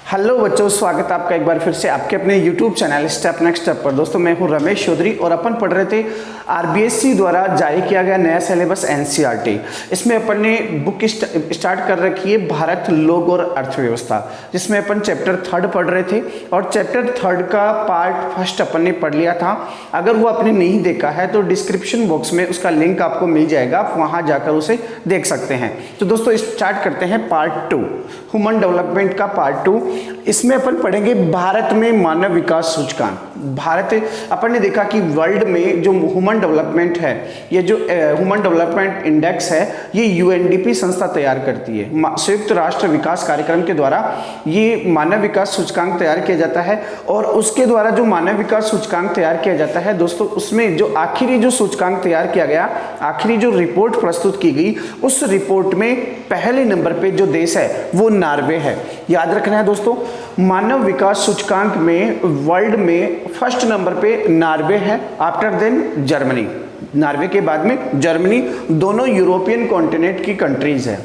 Hello बच्चों, स्वागत है आपका एक बार फिर से आपके अपने YouTube channel step next step पर। दोस्तों मैं हूं रमेश चौधरी और अपन पढ़ रहे थे आरबीएससी द्वारा जारी किया गया नया सिलेबस एनसीईआरटी। इसमें अपन ने बुक स्टार्ट कर रखी है भारत, लोग और अर्थव्यवस्था, जिसमें अपन चैप्टर 3 पढ़ रहे थे और चैप्टर 3 का पार्ट फर्स्ट अपन ने पढ़ लिया था। अगर वो आपने नहीं देखा है तो डिस्क्रिप्शन बॉक्स में उसका लिंक आपको मिल जाएगा, आप वहाँ जाकर उसे देख सकते हैं। तो दोस्तों स्टार्ट करते हैं पार्ट 2, ह्यूमन डेवलपमेंट का पार्ट 2। इसमें अपन पढ़ेंगे भारत में मानव विकास सूचकांक। भारत, अपन ने देखा कि वर्ल्ड में जो ह्यूमन डेवलपमेंट है, ये जो ह्यूमन डेवलपमेंट इंडेक्स है, ये यूएनडीपी संस्था तैयार करती है। संयुक्त राष्ट्र विकास कार्यक्रम के द्वारा ये मानव विकास सूचकांक तैयार किया जाता है और उसके द्वारा जो मानव विकास सूचकांक तैयार किया जाता है दोस्तों, उसमें जो आखिरी जो सूचकांक तैयार किया गया, आखिरी जो रिपोर्ट प्रस्तुत की गई, उस रिपोर्ट में पहले नंबर पे जो देश है वो नॉर्वे है। याद रखना है दोस्तों, मानव विकास सूचकांक में वर्ल्ड में फर्स्ट नंबर पे नॉर्वे है, आफ्टर देन जर्मनी। नॉर्वे के बाद में जर्मनी, दोनों यूरोपियन कॉन्टिनेंट की कंट्रीज है।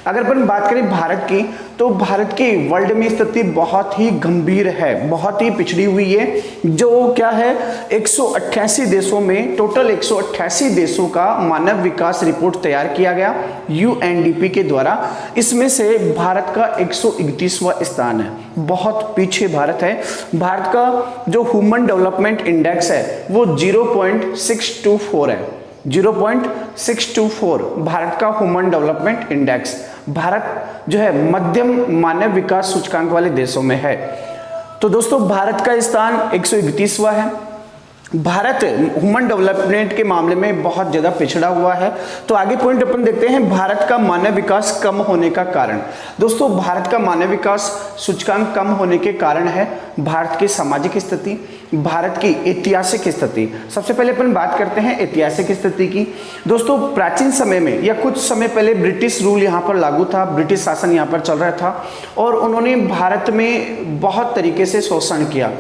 अगर अपन बात करें भारत की, तो भारत की वर्ल्ड में स्थिति बहुत ही गंभीर है, बहुत ही पिछड़ी हुई है। जो क्या है, 188 देशों में, टोटल 188 देशों का मानव विकास रिपोर्ट तैयार किया गया यूएनडीपी के द्वारा। इसमें से भारत का 131वां स्थान है, बहुत पीछे भारत है। भारत का जो ह्यूमन डेवलपमेंट इंडेक्स है वो 0.624 है, 0.624 भारत का ह्यूमन डेवलपमेंट इंडेक्स। भारत जो है मध्यम मानव विकास सूचकांक वाले देशों में है। तो दोस्तों भारत का स्थान 131वां है। भारत ह्यूमन डेवलपमेंट के मामले में बहुत ज़्यादा पिछड़ा हुआ है। तो आगे पॉइंट अपन देखते हैं, भारत का मानव विकास कम होने का कारण। दोस्तों भारत का मानव विकास सूचकांक कम होने के कारण है भारत की सामाजिक स्थिति, भारत की ऐतिहासिक स्थिति। सबसे पहले अपन बात करते हैं ऐतिहासिक स्थिति की। दोस्तों प्राचीन समय में या कुछ समय पहले ब्रिटिश रूल यहाँ पर लागू था, ब्रिटिश शासन यहाँ पर चल रहा था और उन्होंने भारत में बहुत तरीके से शोषण किया,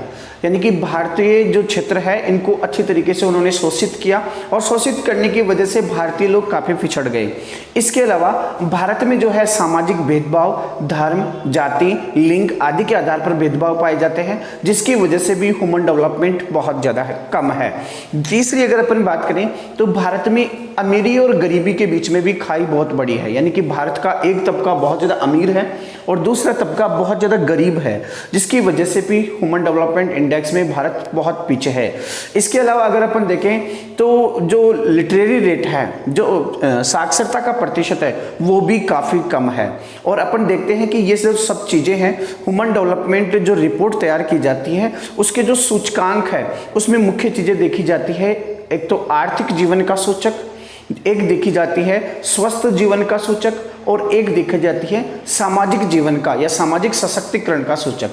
यानी कि भारतीय जो क्षेत्र है इनको अच्छी तरीके से उन्होंने शोषित किया और शोषित करने की वजह से भारतीय लोग काफ़ी पिछड़ गए। इसके अलावा भारत में जो है सामाजिक भेदभाव, धर्म, जाति, लिंग आदि के आधार पर भेदभाव पाए जाते हैं, जिसकी वजह से भी ह्यूमन डेवलपमेंट बहुत ज़्यादा कम है। तीसरी अगर अपन बात करें तो भारत में अमीरी और गरीबी के बीच में भी खाई बहुत बड़ी है, यानी कि भारत का एक तबका बहुत ज़्यादा अमीर है और दूसरा तबका बहुत ज़्यादा गरीब है, जिसकी वजह से भी ह्यूमन डेवलपमेंट इंडेक्स में भारत बहुत पीछे है। इसके अलावा अगर अपन देखें तो जो लिटरेरी रेट है, जो साक्षरता का प्रतिशत है, वो भी काफ़ी कम है। और अपन देखते हैं कि ये सब चीज़ें हैं, ह्यूमन डेवलपमेंट जो रिपोर्ट तैयार की जाती है उसके जो सूचकांक है उसमें मुख्य चीज़ें देखी जाती है। एक तो आर्थिक जीवन का सूचक, एक देखी जाती है स्वस्थ जीवन का सूचक और एक देखी जाती है सामाजिक जीवन का या सामाजिक सशक्तिकरण का सूचक।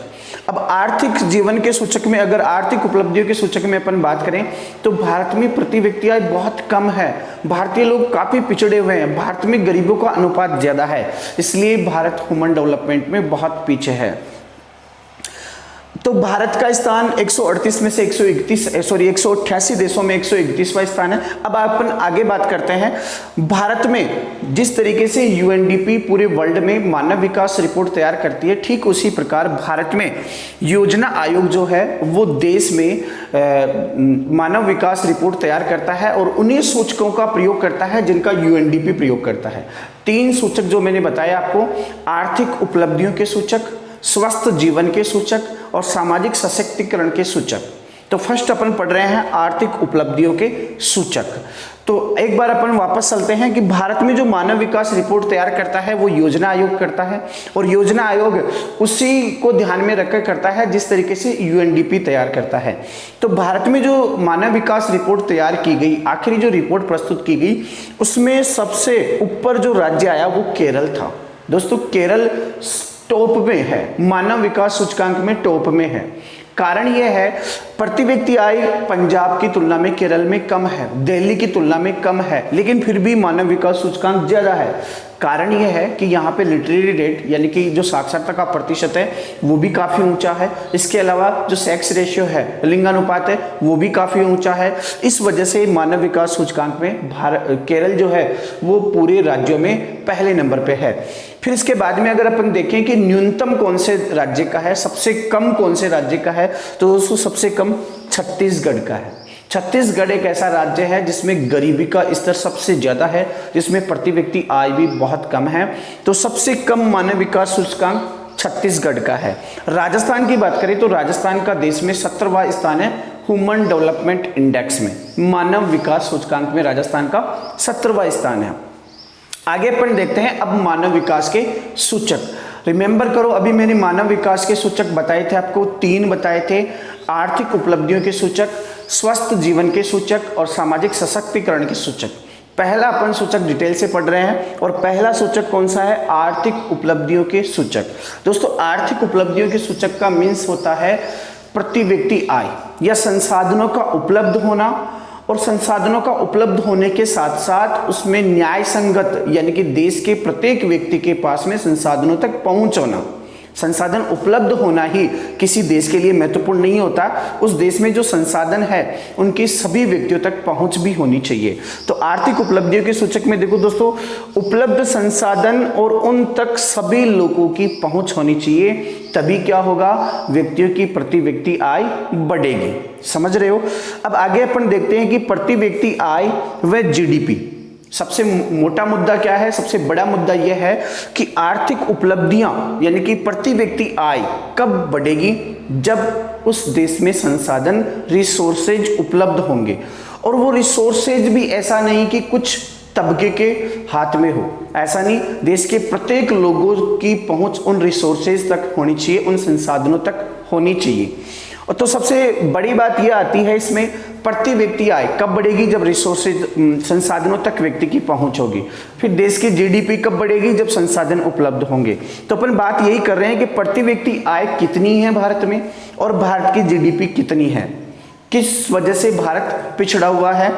अब आर्थिक जीवन के सूचक में, अगर आर्थिक उपलब्धियों के सूचक में अपन बात करें तो भारत में प्रति व्यक्ति आय बहुत कम है, भारतीय लोग काफ़ी पिछड़े हुए हैं, भारत में गरीबों का अनुपात ज़्यादा है, इसलिए भारत ह्यूमन डेवलपमेंट में बहुत पीछे है। तो भारत का स्थान 138 में से 188 देशों में 131वां स्थान है। अब अपन आगे बात करते हैं, भारत में जिस तरीके से यूएनडीपी पूरे वर्ल्ड में मानव विकास रिपोर्ट तैयार करती है, ठीक उसी प्रकार भारत में योजना आयोग जो है वो देश में मानव विकास रिपोर्ट तैयार करता है और उन्हीं सूचकों का प्रयोग करता है जिनका यूएनडीपी प्रयोग करता है। 3 सूचक जो मैंने बताया आपको, आर्थिक उपलब्धियों के सूचक, स्वस्थ जीवन के सूचक और सामाजिक सशक्तिकरण के सूचक। तो फर्स्ट अपन पढ़ रहे हैं आर्थिक उपलब्धियों के सूचक। तो एक बार अपन वापस चलते हैं कि भारत में जो मानव विकास रिपोर्ट तैयार करता है वो योजना आयोग करता है और योजना आयोग उसी को ध्यान में रखकर करता है जिस तरीके से यूएनडीपी तैयार करता है। तो भारत में जो मानव विकास रिपोर्ट तैयार की गई, आखिरी जो रिपोर्ट प्रस्तुत की गई, उसमें सबसे ऊपर जो राज्य आया वो केरल था। दोस्तों केरल टॉप में है, मानव विकास सूचकांक में टॉप में है। कारण यह है, प्रति व्यक्ति आय पंजाब की तुलना में केरल में कम है, दिल्ली की तुलना में कम है, लेकिन फिर भी मानव विकास सूचकांक ज़्यादा है। कारण यह है कि यहाँ पे लिटरेरी रेट यानी कि जो साक्षरता का प्रतिशत है वो भी काफ़ी ऊंचा है। इसके अलावा जो सेक्स रेशियो है, लिंगानुपात है, वो भी काफ़ी ऊंचा है। इस वजह से मानव विकास सूचकांक में केरल जो है वो पूरे राज्यों में पहले नंबर पे है। फिर इसके बाद में अगर अपन देखें कि न्यूनतम कौन से राज्य का है, सबसे कम कौन से राज्य का है, तो दोस्तों सबसे कम छत्तीसगढ़ का है। छत्तीसगढ़ एक ऐसा राज्य है जिसमें गरीबी का स्तर सबसे ज़्यादा है, जिसमें प्रति व्यक्ति आय भी बहुत कम है। तो सबसे कम मानव विकास सूचकांक छत्तीसगढ़ का है। राजस्थान की बात करें तो राजस्थान का देश में 17वां स्थान है ह्यूमन डेवलपमेंट इंडेक्स में, मानव विकास सूचकांक में राजस्थान का 17वां स्थान है। आगे अपन देखते हैं अब मानव विकास के सूचक। रिमेंबर करो, अभी मैंने मानव विकास के सूचक बताए थे, आपको 3 बताए थे। आर्थिक उपलब्धियों के सूचक, स्वस्थ जीवन के सूचक और सामाजिक सशक्तिकरण के सूचक। पहला अपन सूचक डिटेल से पढ़ रहे हैं और पहला सूचक कौन सा है? आर्थिक उपलब्धियों के सूचक। दोस्तों आर्थिक उपलब्धियों के सूचक का मीन्स होता है प्रति व्यक्ति आय या संसाधनों का उपलब्ध होना, और संसाधनों का उपलब्ध होने के साथ साथ उसमें न्याय संगत यानी कि देश के प्रत्येक व्यक्ति के पास में संसाधनों तक पहुंच होना। संसाधन उपलब्ध होना ही किसी देश के लिए महत्वपूर्ण नहीं होता, उस देश में जो संसाधन है उनकी सभी व्यक्तियों तक पहुंच भी होनी चाहिए। तो आर्थिक उपलब्धियों के सूचक में देखो दोस्तों, उपलब्ध संसाधन और उन तक सभी लोगों की पहुंच होनी चाहिए, तभी क्या होगा? व्यक्तियों की प्रति व्यक्ति आय बढ़ेगी। समझ रहे हो? अब आगे अपन देखते हैं कि प्रति व्यक्ति आय व जीडीपी। सबसे मोटा मुद्दा क्या है? सबसे बड़ा मुद्दा यह है कि आर्थिक उपलब्धियां यानी कि प्रति व्यक्ति आय कब बढ़ेगी? जब उस देश में संसाधन रिसोर्सेज उपलब्ध होंगे, और वो रिसोर्सेज भी ऐसा नहीं कि कुछ तबके के हाथ में हो, ऐसा नहीं, देश के प्रत्येक लोगों की पहुंच उन रिसोर्सेज तक होनी चाहिए, उन संसाधनों तक होनी चाहिए। और तो सबसे बड़ी बात यह आती है इसमें, प्रति व्यक्ति आय कब बढ़ेगी? जब रिसोर्सेज संसाधनों तक व्यक्ति की पहुंच होगी। फिर देश की जीडीपी कब बढ़ेगी? जब संसाधन उपलब्ध होंगे। तो अपन बात यही कर रहे हैं कि प्रति व्यक्ति आय कितनी है भारत में और भारत की जीडीपी कितनी है, किस वजह से भारत पिछड़ा हुआ है।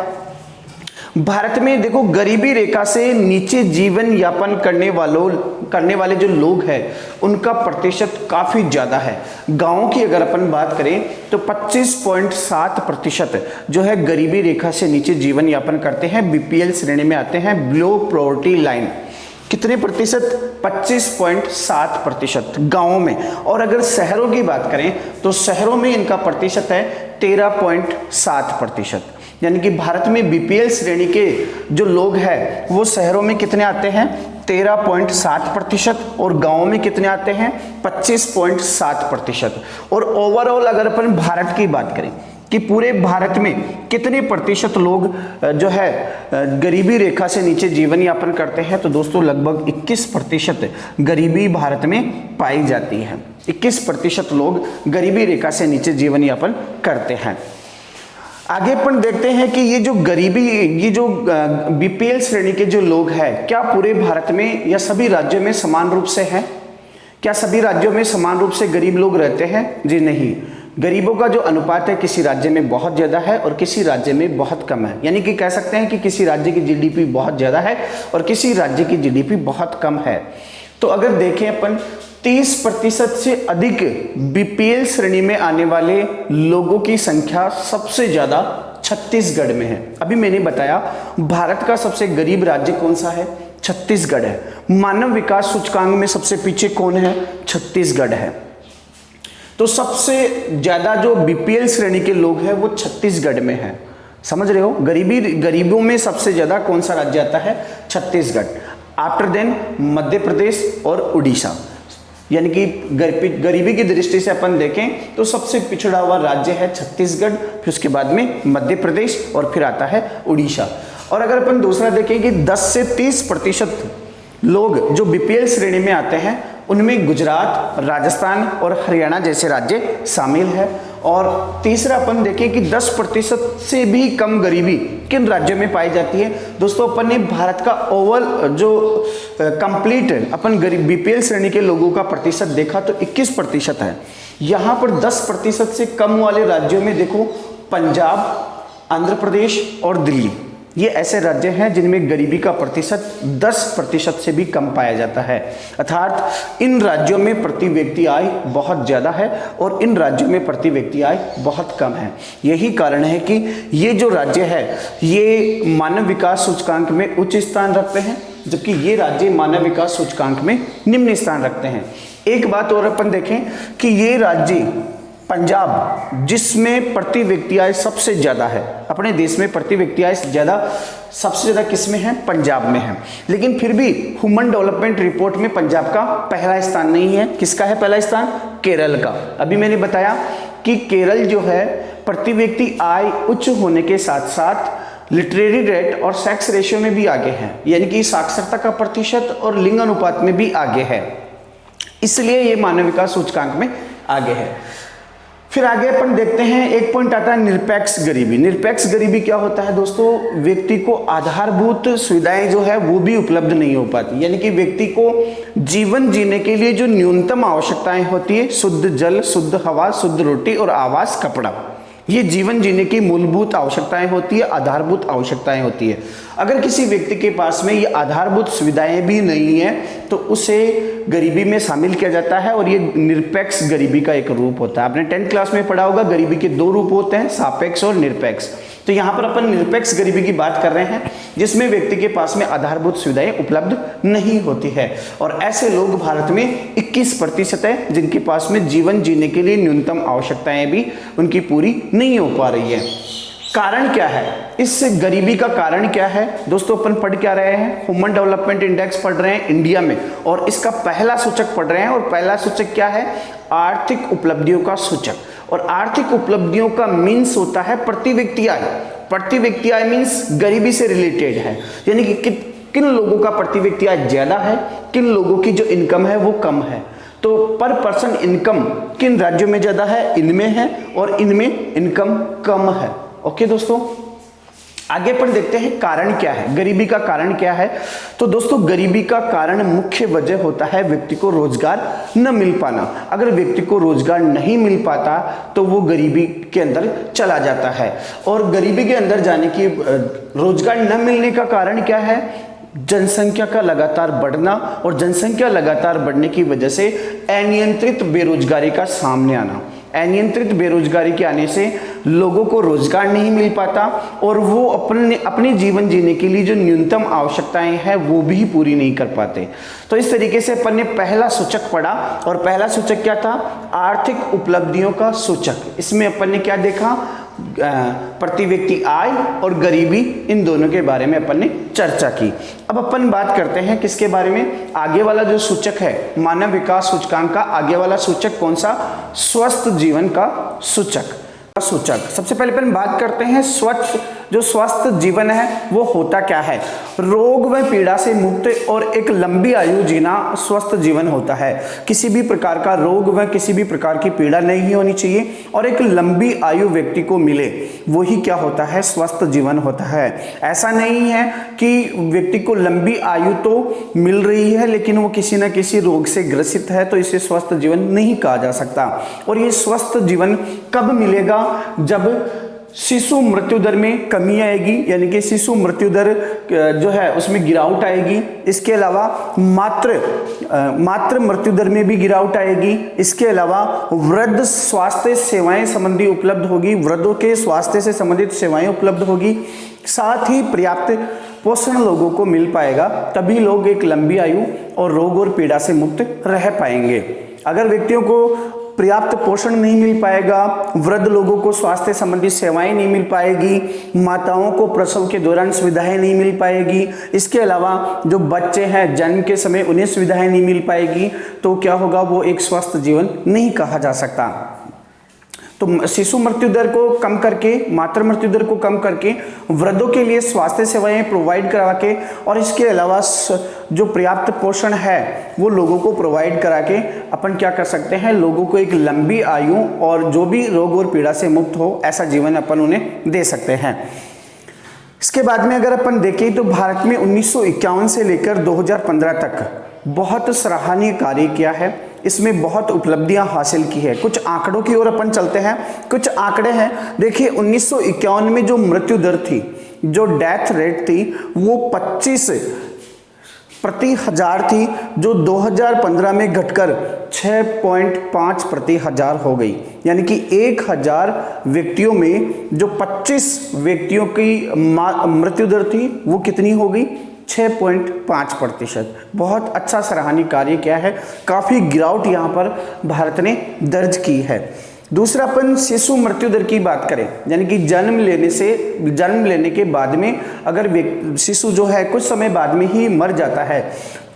भारत में देखो, गरीबी रेखा से नीचे जीवन यापन करने वाले जो लोग हैं उनका प्रतिशत काफी ज्यादा है। गांवों की अगर अपन बात करें तो 25.7% जो है गरीबी रेखा से नीचे जीवन यापन करते हैं, बीपीएल श्रेणी में आते हैं, बिलो पॉवर्टी लाइन। कितने प्रतिशत? 25.7% गांवों में। और अगर शहरों की बात करें तो शहरों में इनका प्रतिशत है 13.7%। यानी कि भारत में बीपीएल श्रेणी के जो लोग हैं वो शहरों में कितने आते हैं? 13.7%, और गांवों में कितने आते हैं? 25.7%। और ओवरऑल अगर अपन भारत की बात करें कि पूरे भारत में कितने प्रतिशत लोग जो है गरीबी रेखा से नीचे जीवन यापन करते हैं, तो दोस्तों लगभग 21% गरीबी भारत में पाई जाती है। 21% लोग गरीबी रेखा से नीचे जीवन यापन करते हैं। आगे अपन देखते हैं कि ये जो बीपीएल श्रेणी के जो लोग हैं, क्या पूरे भारत में या सभी राज्यों में समान रूप से हैं? क्या सभी राज्यों में समान रूप से गरीब लोग रहते हैं? जी नहीं। गरीबों का जो अनुपात है किसी राज्य में बहुत ज्यादा है और किसी राज्य में बहुत कम है। यानी कि कह सकते हैं कि किसी राज्य की जीडीपी बहुत ज्यादा है और किसी राज्य की जीडीपी बहुत कम है। तो अगर देखें अपन, 30% से अधिक बीपीएल श्रेणी में आने वाले लोगों की संख्या सबसे ज्यादा छत्तीसगढ़ में है। अभी मैंने बताया भारत का सबसे गरीब राज्य कौन सा है? छत्तीसगढ़ है। मानव विकास सूचकांक में सबसे पीछे कौन है? छत्तीसगढ़ है। तो सबसे ज्यादा जो बीपीएल श्रेणी के लोग हैं वो छत्तीसगढ़ में है। समझ रहे हो? गरीबों में सबसे ज्यादा कौन सा राज्य आता है? छत्तीसगढ़। आफ्टर देन मध्य प्रदेश और उड़ीसा। यानी कि गरीबी की दृष्टि से अपन देखें तो सबसे पिछड़ा हुआ राज्य है छत्तीसगढ़, फिर उसके बाद में मध्य प्रदेश और फिर आता है उड़ीसा। और अगर अपन दूसरा देखें कि 10 से 30% लोग जो बीपीएल श्रेणी में आते हैं उनमें गुजरात, राजस्थान और हरियाणा जैसे राज्य शामिल है। और तीसरा अपन देखें कि 10% से भी कम गरीबी किन राज्यों में पाई जाती है। दोस्तों अपन ने भारत का ओवरऑल जो कंप्लीट अपन बीपीएल श्रेणी के लोगों का प्रतिशत देखा तो 21% है। यहाँ पर 10% से कम वाले राज्यों में देखो पंजाब, आंध्र प्रदेश और दिल्ली, ये ऐसे राज्य हैं जिनमें गरीबी का प्रतिशत 10% से भी कम पाया जाता है। अर्थात इन राज्यों में प्रति व्यक्ति आय बहुत ज़्यादा है और इन राज्यों में प्रति व्यक्ति आय बहुत कम है। यही कारण है कि ये जो राज्य है ये मानव विकास सूचकांक में उच्च स्थान रखते हैं, जबकि ये राज्य मानव विकास सूचकांक में निम्न स्थान रखते हैं। एक बात और अपन देखें कि ये राज्य पंजाब, जिसमें प्रति व्यक्ति आय सबसे ज़्यादा है, अपने देश में प्रति व्यक्ति आय सबसे ज़्यादा किस में है? पंजाब में है। लेकिन फिर भी ह्यूमन डेवलपमेंट रिपोर्ट में पंजाब का पहला स्थान नहीं है। किसका है पहला स्थान? केरल का। अभी मैंने बताया कि केरल जो है प्रति व्यक्ति आय उच्च होने के साथ साथ लिटरेरी रेट और सेक्स रेशियो में भी आगे है, यानी कि साक्षरता का प्रतिशत और लिंग अनुपात में भी आगे है, इसलिए ये मानव विकास सूचकांक में आगे है। फिर आगे अपन देखते हैं, एक पॉइंट आता है निरपेक्ष गरीबी। निरपेक्ष गरीबी क्या होता है दोस्तों? व्यक्ति को आधारभूत सुविधाएं जो है वो भी उपलब्ध नहीं हो पाती, यानी कि व्यक्ति को जीवन जीने के लिए जो न्यूनतम आवश्यकताएं होती है, शुद्ध जल, शुद्ध हवा, शुद्ध रोटी और आवास, कपड़ा, ये जीवन जीने की मूलभूत आवश्यकताएं होती है, आधारभूत आवश्यकताएं होती है। अगर किसी व्यक्ति के पास में ये आधारभूत सुविधाएं भी नहीं है तो उसे गरीबी में शामिल किया जाता है और ये निरपेक्ष गरीबी का एक रूप होता है। आपने 10th क्लास में पढ़ा होगा, गरीबी के 2 रूप होते हैं, सापेक्ष और निरपेक्ष। तो यहाँ पर अपन निरपेक्ष गरीबी की बात कर रहे हैं, जिसमें व्यक्ति के पास में आधारभूत सुविधाएं उपलब्ध नहीं होती है, और ऐसे लोग भारत में 21% है जिनके पास में जीवन जीने के लिए न्यूनतम आवश्यकताएं भी उनकी पूरी नहीं हो पा रही है। कारण क्या है? इस गरीबी का कारण क्या है दोस्तों? अपन पढ़ क्या रहे हैं? ह्यूमन डेवलपमेंट इंडेक्स पढ़ रहे हैं इंडिया में, और इसका पहला सूचक पढ़ रहे हैं, और पहला सूचक क्या है? आर्थिक उपलब्धियों का सूचक। और आर्थिक उपलब्धियों का मीन्स होता है प्रति व्यक्ति आय। प्रति व्यक्ति आय मीन्स गरीबी से रिलेटेड है, यानी कि किन लोगों का प्रति व्यक्ति आय ज्यादा है, किन लोगों की जो इनकम है वो कम है। तो पर पर्सन इनकम किन राज्यों में ज्यादा है? इनमें है, और इनमें इनकम कम है। ओके दोस्तों, आगे पर देखते हैं कारण क्या है, गरीबी का कारण क्या है। तो दोस्तों गरीबी का कारण मुख्य वजह होता है व्यक्ति को रोजगार न मिल पाना। अगर व्यक्ति को रोजगार नहीं मिल पाता तो वो गरीबी के अंदर चला जाता है, और गरीबी के अंदर जाने की रोजगार न मिलने का कारण क्या है? जनसंख्या का लगातार बढ़ना, और जनसंख्या लगातार बढ़ने की वजह से अनियंत्रित बेरोजगारी का सामने आना। अनियंत्रित बेरोजगारी के आने से लोगों को रोजगार नहीं मिल पाता, और वो अपने जीवन जीने के लिए जो न्यूनतम आवश्यकताएं हैं वो भी पूरी नहीं कर पाते। तो इस तरीके से अपन ने पहला सूचक पढ़ा, और पहला सूचक क्या था? आर्थिक उपलब्धियों का सूचक। इसमें अपन ने क्या देखा? प्रति व्यक्ति आय और गरीबी, इन दोनों के बारे में अपन ने चर्चा की। अब अपन बात करते हैं किसके बारे में? आगे वाला जो सूचक है मानव विकास सूचकांक का, आगे वाला सूचक कौन सा? स्वस्थ जीवन का सूचक। सबसे पहले अपन बात करते हैं जो स्वस्थ जीवन है वो होता क्या है। रोग व पीड़ा से मुक्त और एक लंबी आयु जीना स्वस्थ जीवन होता है। किसी भी प्रकार का रोग व किसी भी प्रकार की पीड़ा नहीं होनी चाहिए, और एक लंबी आयु व्यक्ति को मिले, वही क्या होता है? स्वस्थ जीवन होता है। ऐसा नहीं है कि व्यक्ति को लंबी आयु तो मिल रही है लेकिन वो किसी न किसी रोग से ग्रसित है, तो इसे स्वस्थ जीवन नहीं कहा जा सकता। और ये स्वस्थ जीवन कब मिलेगा? जब शिशु मृत्यु दर में कमी आएगी, यानी कि शिशु मृत्यु दर जो है उसमें गिरावट आएगी। इसके अलावा मातृ मृत्यु दर में भी गिरावट आएगी। इसके अलावा वृद्ध स्वास्थ्य सेवाएं संबंधी उपलब्ध होगी, वृद्धों के स्वास्थ्य से संबंधित सेवाएं उपलब्ध होगी। साथ ही पर्याप्त पोषण लोगों को मिल पाएगा, तभी लोग एक लंबी आयु और रोग और पीड़ा से मुक्त रह पाएंगे। अगर व्यक्तियों को पर्याप्त पोषण नहीं मिल पाएगा, वृद्ध लोगों को स्वास्थ्य संबंधी सेवाएं नहीं मिल पाएगी, माताओं को प्रसव के दौरान सुविधाएं नहीं मिल पाएगी, इसके अलावा जो बच्चे हैं जन्म के समय उन्हें सुविधाएं नहीं मिल पाएगी, तो क्या होगा? वो एक स्वस्थ जीवन नहीं कहा जा सकता। तो शिशु मृत्यु दर को कम करके, मातृ मृत्यु दर को कम करके, वृद्धों के लिए स्वास्थ्य सेवाएं प्रोवाइड करा के, और इसके अलावा जो पर्याप्त पोषण है वो लोगों को प्रोवाइड करा के अपन क्या कर सकते हैं? लोगों को एक लंबी आयु और जो भी रोग और पीड़ा से मुक्त हो ऐसा जीवन अपन उन्हें दे सकते हैं। इसके बाद में अगर अपन देखें तो भारत में 1951 से लेकर 2015 तक बहुत सराहनीय कार्य किया है। इसमें बहुत उपलब्धियां हासिल की है। कुछ आंकड़ों की ओर अपन चलते हैं। कुछ आंकड़े हैं, देखिए 1951 में जो मृत्यु दर थी जो डेथ रेट थी वो 25 प्रति हजार थी, जो 2015 में घटकर 6.5 प्रति हजार हो गई। यानी कि 1000 व्यक्तियों में जो 25 व्यक्तियों की मृत्यु दर थी वो कितनी हो गई? 6.5%। बहुत अच्छा सराहनीय कार्य किया है, काफ़ी गिरावट यहाँ पर भारत ने दर्ज की है। दूसरा, अपन शिशु मृत्यु दर की बात करें, यानी कि जन्म लेने के बाद में अगर शिशु जो है कुछ समय बाद में ही मर जाता है,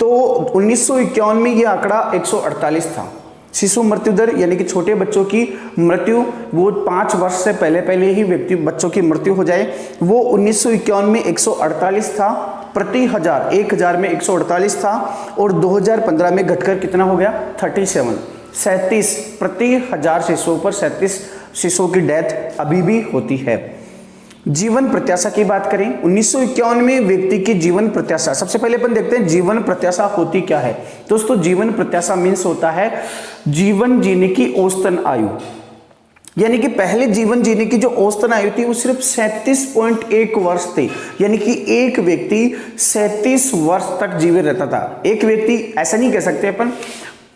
तो 1951 में ये आंकड़ा 148 था। शिशु मृत्यु दर यानी कि छोटे बच्चों की मृत्यु, वो 5 वर्ष से पहले ही बच्चों की मृत्यु हो जाए, वो 1951 में 148 था प्रति हजार, 1000 में 148 था, और 2015 में घटकर कितना हो गया? 37 प्रति हजार शिशुओं पर 37 शिशुओं की डेथ अभी भी होती है। जीवन प्रत्याशा की बात करें, 1951 में व्यक्ति की जीवन प्रत्याशा, सबसे पहले अपन देखते हैं जीवन प्रत्याशा होती क्या है। दोस्तों, जीवन प्रत्याशा मीन्स होता है जीवन जीने की औसतन आयु, यानी कि पहले जीवन जीने की जो औसतन आयु थी वो सिर्फ 37.1 वर्ष थी। यानी कि एक व्यक्ति 37 वर्ष तक जीवित रहता था। एक व्यक्ति, ऐसा नहीं कह सकते अपन,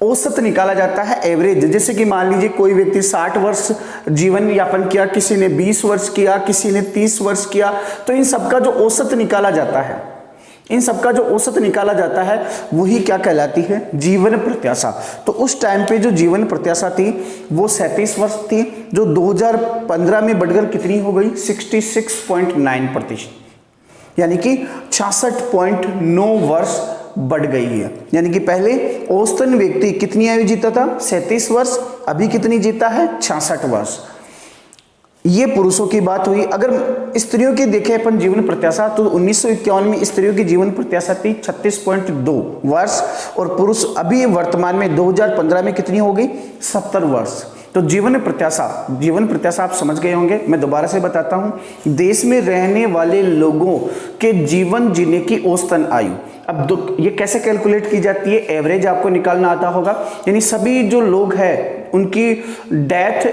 औसत निकाला जाता है, एवरेज। जैसे कि मान लीजिए कोई व्यक्ति 60 वर्ष जीवन यापन किया, किसी ने 20 वर्ष किया, किसी ने 30 वर्ष किया, तो इन सबका जो औसत निकाला जाता है, वही क्या कहलाती है? जीवन प्रत्याशा। तो उस टाइम पे जो जीवन प्रत्याशा थी वो 37 वर्ष थी, जो 2015 में बढ़कर कितनी हो गई? 66.9%, यानी कि 66.9 वर्ष बढ़ गई है। यानी कि पहले औसतन व्यक्ति कितनी आयु जीता था? 37 वर्ष, अभी कितनी जीता है? 66 वर्ष। ये पुरुषों की बात हुई। अगर स्त्रियों की देखें अपन जीवन प्रत्याशा, तो 1951 में स्त्रियों की जीवन प्रत्याशा थी 36.2 वर्ष, और पुरुष अभी वर्तमान में 2015 में कितनी हो गई? 70 वर्ष। तो जीवन प्रत्याशा आप समझ गए होंगे। मैं दोबारा से बताता हूं, देश में रहने वाले लोगों के जीवन जीने की औसतन आयु। अब ये कैसे कैलकुलेट की जाती है? एवरेज आपको निकालना आता होगा, यानी सभी जो लोग हैं उनकी डेथ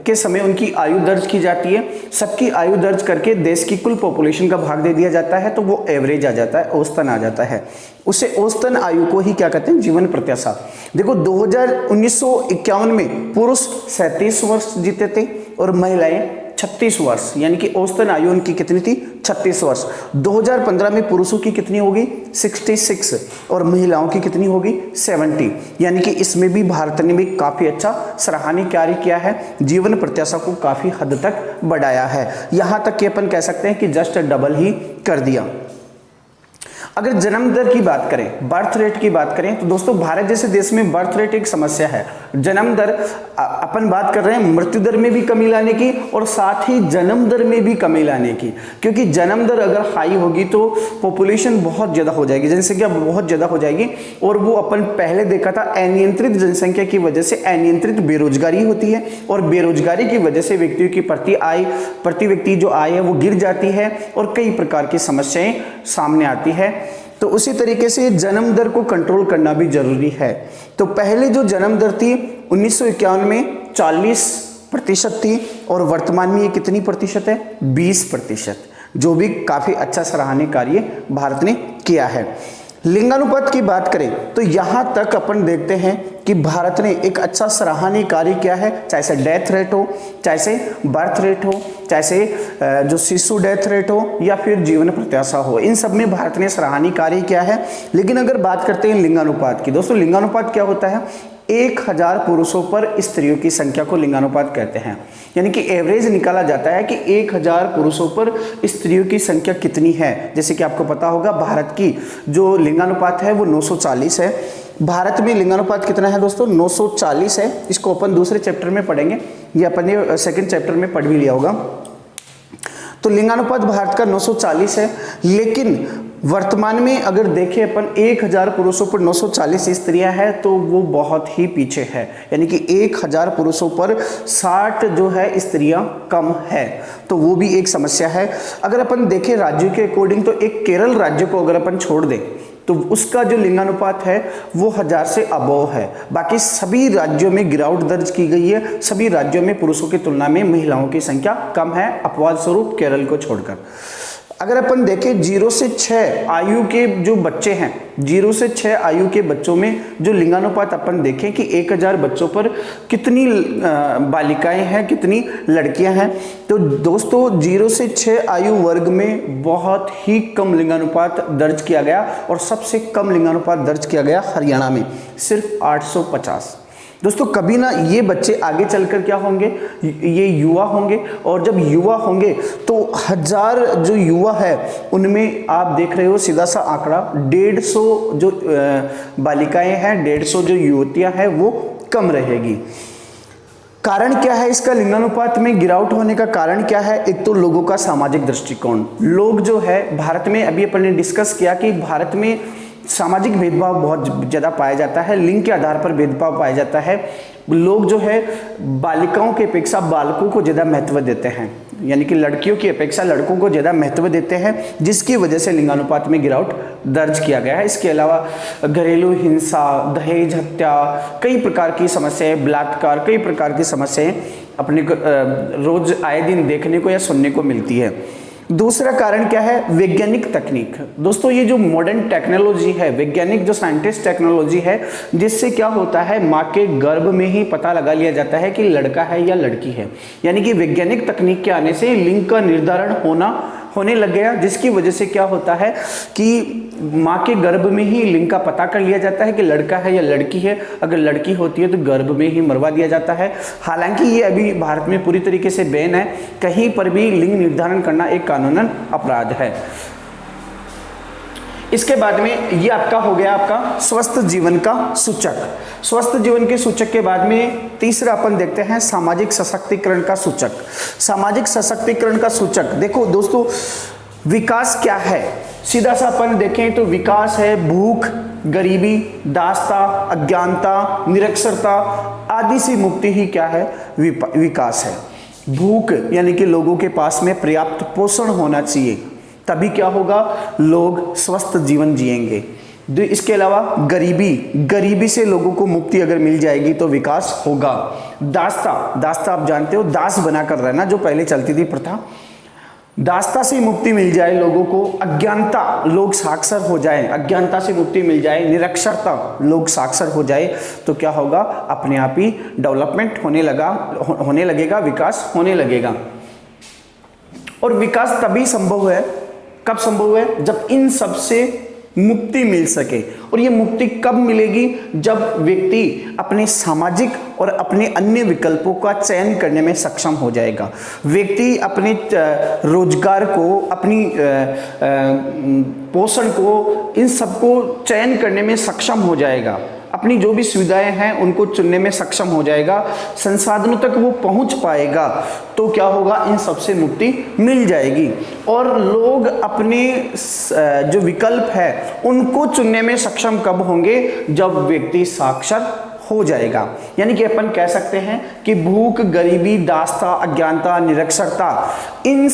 के समय उनकी आयु दर्ज की जाती है, सबकी आयु दर्ज करके देश की कुल पॉपुलेशन का भाग दे दिया जाता है, तो वो एवरेज आ जाता है, औसतन आ जाता है। उसे औसतन आयु को ही क्या कहते हैं? जीवन प्रत्याशा। देखो 1951 में पुरुष 37 वर्ष जीते थे और महिलाएं 36 वर्ष, यानी कि औसतन आयु उनकी कितनी थी? 36 वर्ष। 2015 में पुरुषों की कितनी होगी? 66, और महिलाओं की कितनी होगी? 70। यानी कि इसमें भी भारत ने भी काफी अच्छा सराहनीय कार्य किया है, जीवन प्रत्याशा को काफी हद तक बढ़ाया है। यहां तक कि अपन कह सकते हैं कि जस्ट डबल ही कर दिया। अगर जन्म दर की बात करें, बर्थ रेट की बात करें, तो दोस्तों भारत जैसे देश में बर्थ रेट एक समस्या है। जन्म दर, अपन बात कर रहे हैं मृत्यु दर में भी कमी लाने की और साथ ही जन्म दर में भी कमी लाने की, क्योंकि जन्म दर अगर हाई होगी तो पॉपुलेशन बहुत ज़्यादा हो जाएगी, जनसंख्या बहुत ज़्यादा हो जाएगी, और वो अपन पहले देखा था अनियंत्रित जनसंख्या की वजह से अनियंत्रित बेरोजगारी होती है, और बेरोजगारी की वजह से व्यक्तियों की प्रति व्यक्ति जो आय है वो गिर जाती है और कई प्रकार की समस्याएं सामने आती है। तो उसी तरीके से जन्म दर को कंट्रोल करना भी जरूरी है। तो पहले जो जन्म दर थी 1951 में 40% थी, और वर्तमान में ये कितनी प्रतिशत है? 20%, जो भी काफी अच्छा सराहनीय कार्य भारत ने किया है। लिंगानुपात की बात करें तो यहां तक अपन देखते हैं कि भारत ने एक अच्छा सराहनीय कार्य किया है, चाहे से डेथ रेट हो, चाहे से बर्थ रेट हो, चाहे से जो शिशु डेथ रेट हो, या फिर जीवन प्रत्याशा हो, इन सब में भारत ने सराहनीय कार्य किया है। लेकिन अगर बात करते हैं लिंगानुपात की, दोस्तों लिंगानुपात क्या होता है? 1000 पुरुषों पर स्त्रियों की संख्या को लिंगानुपात कहते हैं। यानी कि एवरेज निकाला जाता है कि 1000 पुरुषों पर स्त्रियों की संख्या कितनी है। जैसे कि आपको पता होगा भारत की जो लिंगानुपात है वो 940 है। भारत में लिंगानुपात कितना है दोस्तों? 940 है। इसको अपन दूसरे चैप्टर में पढ़ेंगे, ये अपन ने सेकेंड चैप्टर में पढ़ भी लिया होगा। तो लिंगानुपात भारत का 940 है, लेकिन वर्तमान में अगर देखें अपन 1000 पुरुषों पर 940 स्त्रियां हैं तो वो बहुत ही पीछे है। यानी कि 1000 पुरुषों पर 60 जो है स्त्रियां कम है, तो वो भी एक समस्या है। अगर अपन देखें राज्यों के अकॉर्डिंग, तो एक केरल राज्य को अगर अपन छोड़ दें तो उसका जो लिंगानुपात है वो 1000 से अबव है। बाकी सभी राज्यों में गिरावट दर्ज की गई है, सभी राज्यों में पुरुषों की तुलना में महिलाओं की संख्या कम है, अपवाद स्वरूप केरल को छोड़कर। अगर अपन देखें 0 से 6 आयु के जो बच्चे हैं, 0 से 6 आयु के बच्चों में जो लिंगानुपात अपन देखें कि 1000 बच्चों पर कितनी बालिकाएं हैं, कितनी लड़कियां हैं, तो दोस्तों 0 से 6 आयु वर्ग में बहुत ही कम लिंगानुपात दर्ज किया गया और सबसे कम लिंगानुपात दर्ज किया गया हरियाणा में, सिर्फ 850। दोस्तों कभी ना ये बच्चे आगे चलकर क्या होंगे, ये युवा होंगे, और जब युवा होंगे तो 1000 जो युवा है उनमें आप देख रहे हो सीधा सा आंकड़ा 150 जो बालिकाएं हैं, 150 जो युवतियां हैं वो कम रहेगी। कारण क्या है इसका लिंगानुपात में गिरावट होने का कारण क्या है? एक तो लोगों का सामाजिक दृष्टिकोण, लोग जो है भारत में, अभी अपन ने डिस्कस किया कि भारत में सामाजिक भेदभाव बहुत ज़्यादा पाया जाता है, लिंग के आधार पर भेदभाव पाया जाता है। लोग जो है बालिकाओं की अपेक्षा बालकों को ज़्यादा महत्व देते हैं, यानी कि लड़कियों की अपेक्षा लड़कों को ज़्यादा महत्व देते हैं, जिसकी वजह से लिंगानुपात में गिरावट दर्ज किया गया है। इसके अलावा घरेलू हिंसा, दहेज हत्या, कई प्रकार की समस्याएं, बलात्कार, कई प्रकार की समस्याएं अपने को रोज आए दिन देखने को या सुनने को मिलती है। दूसरा कारण क्या है? वैज्ञानिक तकनीक। दोस्तों ये जो मॉडर्न टेक्नोलॉजी है, वैज्ञानिक जो साइंटिस्ट टेक्नोलॉजी है, जिससे क्या होता है माँ के गर्भ में ही पता लगा लिया जाता है कि लड़का है या लड़की है, यानी कि वैज्ञानिक तकनीक के आने से लिंग का निर्धारण होने लग गया, जिसकी वजह से क्या होता है कि माँ के गर्भ में ही लिंग का पता कर लिया जाता है कि लड़का है या लड़की है। अगर लड़की होती है तो गर्भ में ही मरवा दिया जाता है। हालांकि ये अभी भारत में पूरी तरीके से बैन है, कहीं पर भी लिंग निर्धारण करना एक कानूनन अपराध है। इसके बाद में ये आपका हो गया आपका स्वस्थ जीवन का सूचक। स्वस्थ जीवन के सूचक के बाद में तीसरा अपन देखते हैं सामाजिक सशक्तिकरण का सूचक। सामाजिक सशक्तिकरण का सूचक, देखो दोस्तों विकास क्या है, सीधा सा अपन देखें तो विकास है भूख, गरीबी, दासता, अज्ञानता, निरक्षरता आदि से मुक्ति ही क्या है? विकास है। भूख यानी कि लोगों के पास में पर्याप्त पोषण होना चाहिए, तभी क्या होगा? लोग स्वस्थ जीवन जिएंगे। इसके अलावा गरीबी से लोगों को मुक्ति अगर मिल जाएगी तो विकास होगा। दासता आप जानते हो, दास बनाकर रहना जो पहले चलती थी प्रथा, दासता से मुक्ति मिल जाए लोगों को। अज्ञानता, लोग साक्षर हो जाए, अज्ञानता से मुक्ति मिल जाए। निरक्षरता, लोग साक्षर हो जाए तो क्या होगा? अपने आप ही डेवलपमेंट होने लगेगा, विकास होने लगेगा। और विकास तभी संभव है, कब संभव है? जब इन सब से मुक्ति मिल सके। और ये मुक्ति कब मिलेगी? जब व्यक्ति अपने सामाजिक और अपने अन्य विकल्पों का चयन करने में सक्षम हो जाएगा। व्यक्ति अपने रोजगार को, अपनी पोषण को, इन सबको चयन करने में सक्षम हो जाएगा। अपनी जो भी सुविधाएं हैं उनको चुनने में सक्षम हो जाएगा, संसाधनों तक वो पहुंच पाएगा, तो क्या होगा? इन सबसे मुक्ति मिल जाएगी। और लोग अपने जो विकल्प है उनको चुनने में सक्षम कब होंगे? जब व्यक्ति साक्षर हो जाएगा। यानी कि अपन कह सकते हैं कि भूख, गरीबी, दासता, अज्ञानता, निरक्षरता, इन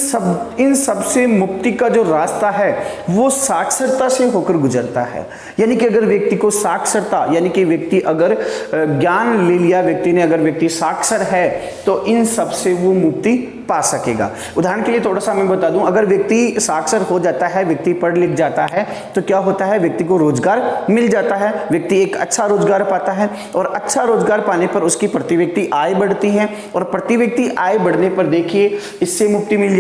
सब से मुक्ति का जो रास्ता है वो साक्षरता से होकर गुजरता है। यानी कि अगर व्यक्ति को साक्षरता, यानी कि व्यक्ति अगर ज्ञान ले लिया, व्यक्ति साक्षर है तो इन सब से वो मुक्ति पा सकेगा। उदाहरण के लिए थोड़ा सा मैं बता दूं, अगर व्यक्ति साक्षर हो जाता है, व्यक्ति पढ़ लिख जाता है तो क्या होता है? व्यक्ति को रोजगार मिल जाता है, व्यक्ति एक अच्छा रोजगार पाता है, और अच्छा रोजगार पाने पर उसकी प्रति व्यक्ति आय बढ़ती है, और प्रति व्यक्ति आय बढ़ने पर देखिए इससे मुक्ति मिल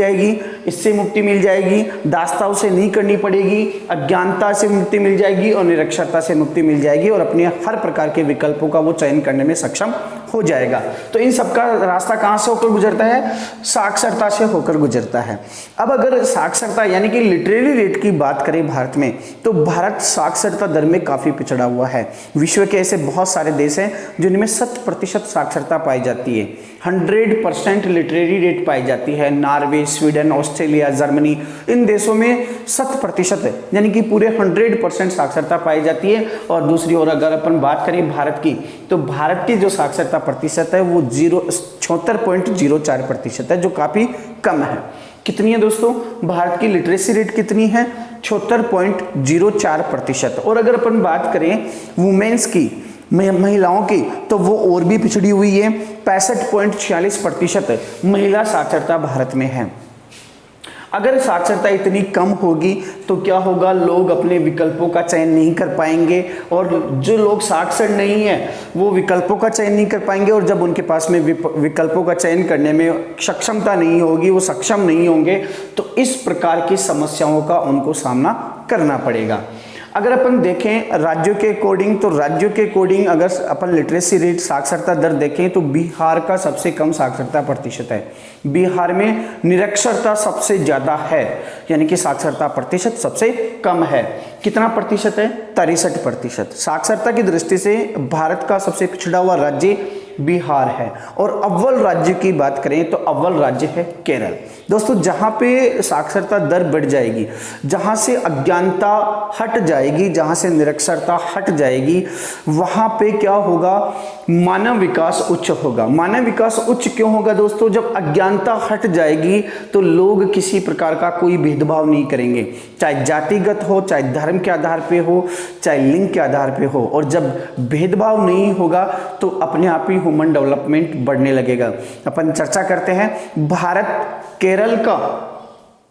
जाएगी, दास्ताव से नहीं करनी पड़ेगी, अज्ञानता से मुक्ति मिल जाएगी और निरक्षरता से मुक्ति मिल जाएगी, और अपने हर प्रकार के विकल्पों का वो चयन करने में सक्षम हो जाएगा। तो इन सबका रास्ता कहाँ से होकर गुजरता है? साक्षरता से होकर गुजरता है। अब अगर साक्षरता यानी कि लिटरेरी रेट की बात करें भारत में, तो भारत साक्षरता दर में काफी पिछड़ा हुआ है। विश्व के ऐसे बहुत सारे देश हैं जिनमें 100% साक्षरता पाई जाती है, 100% लिटरेरी रेट पाई जाती है। नॉर्वे, स्वीडन, ऑस्ट्रेलिया, जर्मनी, इन देशों में 100% यानी कि पूरे 100% साक्षरता पाई जाती है। और दूसरी ओर अगर अपन बात करें भारत की, तो भारत की जो साक्षरता प्रतिशत है वो 76.04% है, जो काफी कम है। कितनी है दोस्तों? भारत की लिटरेसी रेट कितनी है? 76.04%। और अगर अपन बात करें वुमेन्स की, महिलाओं की, तो वो और भी पिछड़ी हुई है, 65.46% महिला साक्षरता भारत में है। अगर साक्षरता इतनी कम होगी तो क्या होगा, लोग अपने विकल्पों का चयन नहीं कर पाएंगे, और जो लोग साक्षर नहीं है वो विकल्पों का चयन नहीं कर पाएंगे, और जब उनके पास में विकल्पों का चयन करने में सक्षमता नहीं होगी, वो सक्षम नहीं होंगे, तो इस प्रकार की समस्याओं का उनको सामना करना पड़ेगा। अगर अपन देखें राज्यों के अकॉर्डिंग, तो राज्यों के अकॉर्डिंग अगर अपन लिटरेसी रेट, साक्षरता दर देखें तो बिहार का सबसे कम साक्षरता प्रतिशत है। बिहार में निरक्षरता सबसे ज़्यादा है, यानी कि साक्षरता प्रतिशत सबसे कम है। कितना प्रतिशत है? 63%। साक्षरता की दृष्टि से भारत का सबसे पिछड़ा हुआ राज्य बिहार है। और अव्वल राज्य की बात करें तो अव्वल राज्य है केरल। दोस्तों, जहाँ पे साक्षरता दर बढ़ जाएगी, जहाँ से अज्ञानता हट जाएगी, जहाँ से निरक्षरता हट जाएगी, वहाँ पे क्या होगा, मानव विकास उच्च होगा। मानव विकास उच्च क्यों होगा दोस्तों? जब अज्ञानता हट जाएगी तो लोग किसी प्रकार का कोई भेदभाव नहीं करेंगे, चाहे जातिगत हो, चाहे धर्म के आधार पे हो, चाहे लिंग के आधार पे हो। और जब भेदभाव नहीं होगा तो अपने आप ही ह्यूमन डेवलपमेंट बढ़ने लगेगा। अपन चर्चा करते हैं भारत केरल का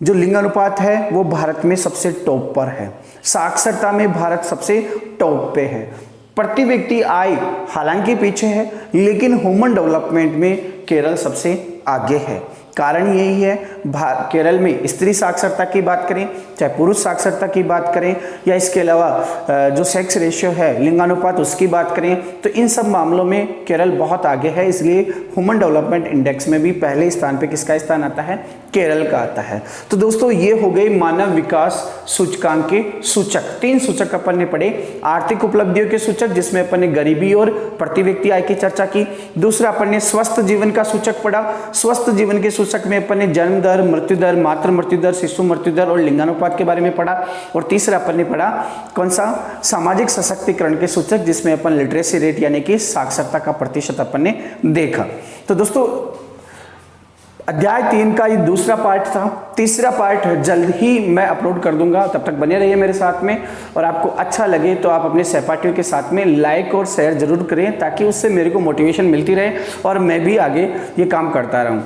जो लिंगानुपात है वो भारत में सबसे टॉप पर है। साक्षरता में भारत सबसे टॉप पे है। प्रति व्यक्ति आय हालांकि पीछे है, लेकिन ह्यूमन डेवलपमेंट में केरल सबसे आगे है। कारण यही है, केरल में स्त्री साक्षरता की बात करें, चाहे पुरुष साक्षरता की बात करें, या इसके अलावा जो सेक्स रेशियो है, लिंगानुपात, उसकी बात करें, तो इन सब मामलों में केरल बहुत आगे है। इसलिए ह्यूमन डेवलपमेंट इंडेक्स में भी पहले स्थान पे किसका स्थान आता है? केरल का आता है। तो दोस्तों, ये हो गई मानव विकास सूचकांक के सूचक। 3 सूचक अपन ने पढ़े। आर्थिक उपलब्धियों के सूचक, जिसमें अपन ने गरीबी और प्रति व्यक्ति आय की चर्चा की। दूसरा अपन ने स्वस्थ जीवन का सूचक पढ़ा। स्वस्थ जीवन के सूचक में अपन ने जन्म दर, मृत्यु दर, मातृ मृत्यु दर, शिशु मृत्यु दर और लिंगानुपात के बारे में पढ़ा। और तीसरा अपन ने पढ़ा कौन सा? सामाजिक सशक्तिकरण के सूचक, जिसमें अपन लिटरेसी रेट यानी कि साक्षरता का प्रतिशत अपन ने देखा। तो दोस्तों, अध्याय 3 का ये दूसरा पार्ट था। तीसरा पार्ट जल्द ही मैं अपलोड कर दूंगा, तब तक बने रहिए मेरे साथ में। और आपको अच्छा लगे तो आप अपने सहपाठियों के साथ में लाइक और शेयर जरूर करें, ताकि उससे मेरे को मोटिवेशन मिलती रहे और मैं भी आगे ये काम करता रहूं।